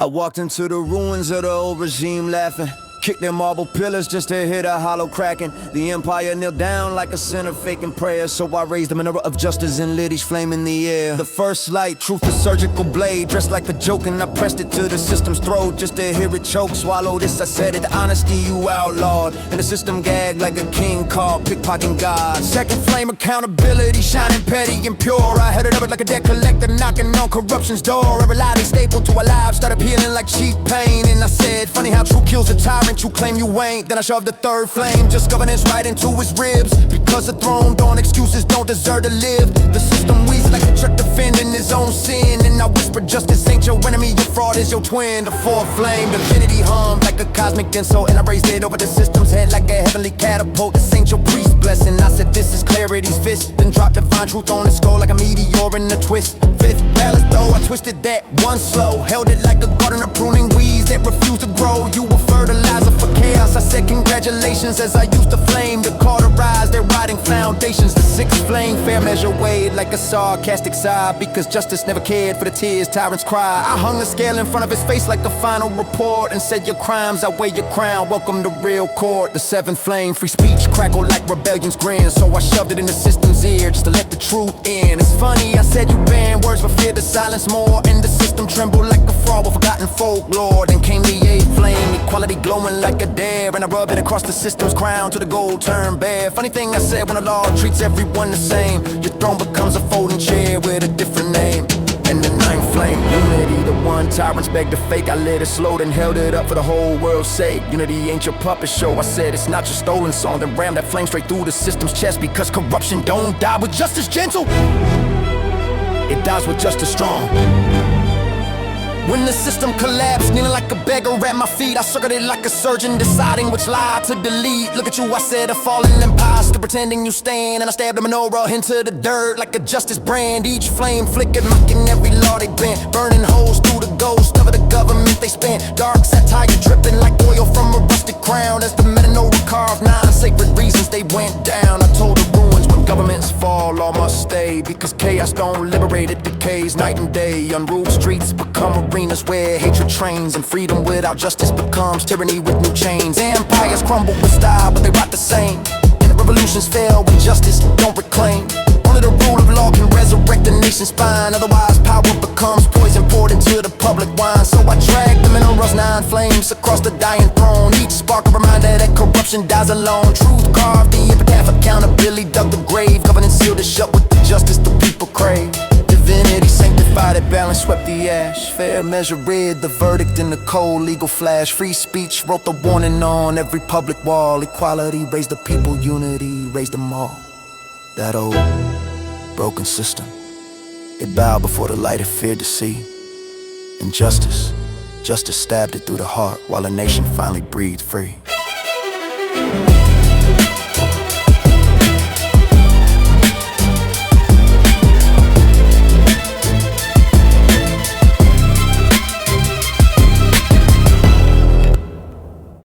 I walked into the ruins of the old regime laughing. Kicked their marble pillars just to hear the hollow cracking. The empire knelt down like a sinner faking prayer. So I raised the menorah of justice and lit each flame in the air. The first light, truth, a surgical blade, dressed like a joke, and I pressed it to the system's throat just to hear it choke. Swallow this, I said it, honesty you outlawed, and the system gagged like a king called pickpocketing God. Second flame, accountability, shining petty and pure. I headed up like a debt collector, knocking on corruption's door. Every lie they stapled to our lives started peeling like cheap pain. And I said, funny how truth kills a tyrant you claim you ain't. Then I shoved the third flame, just governance right into his ribs. Because the throne don't excuses, don't deserve to live. The system weeds like a trick defending his own sin. And I whisper, justice ain't your enemy, your fraud is your twin. The fourth flame, divinity hummed like a cosmic denso, and I raised it over the system's head like a heavenly catapult. This ain't your priest blessing, I said this is clarity's fist. Then dropped divine truth on his skull like a meteor in a twist. Fifth palace though, I twisted that one slow, held it like a garden of pruning weeds that refuse to grow. You were fertilizer for chaos, I said congratulations as I used the flame to cauterize their rotting foundations. The sixth flame, fair measure weighed like a sarcastic sigh, because justice never cared for the tears tyrants cry. I hung the scale in front of his face like a final report and said your crimes outweigh your crown, welcome to real court. The seventh flame, free speech crackled like rebellion's grin, so I shoved it in the system's ear just to let the truth in. It's funny, I said you banned words but feared to silence more, and the system trembled like a frog with forgotten folklore. Then came the eighth flame, equality glowing like a dare, and I rubbed it across the system's crown till the gold turned bare. Funny thing I said, when the law treats everyone the same, your throne becomes a folding chair with a different name. And the ninth flame, unity, the one tyrants begged to fake, I lit it slow then held it up for the whole world's sake. Unity ain't your puppet show, I said it's not your stolen song. Then rammed that flame straight through the system's chest, because corruption don't die with justice gentle, it dies with justice strong. When the system collapsed, kneeling like a beggar at my feet, I circled it like a surgeon, deciding which lie to delete. Look at you, I said, a fallen imposter, pretending you stand. And I stabbed a menorah into the dirt like a justice brand. Each flame flickered, mocking every law they bent, burning holes through the ghost of the government they spent. Dark satire dripping like oil from a rusted crown, as the Menorah carved 9 sacred reasons they went down. I told the ruins, when governments fall, all must stay, because chaos don't liberate, it decays night and day. Unruled streets become arenas where hatred trains, and freedom without justice becomes tyranny with new chains. Empires crumble with style, but they rot the same, and the revolutions fail when justice don't reclaim. Only the rule of law can resurrect a nation's spine, otherwise power becomes poison poured into the public wine. So I dragged the menorah's 9 flames across the dying throne, each spark a reminder that corruption dies alone. Truth carved the epitaph, accountability dug the grave, governance sealed it shut with the justice the people crave. Divinity sanctified it, balance swept the ash. Fair measure read the verdict in the cold legal flash. Free speech wrote the warning on every public wall. Equality raised the people, unity raised them all. That old broken system, it bowed before the light it feared to see. And justice stabbed it through the heart, while a nation finally breathed free.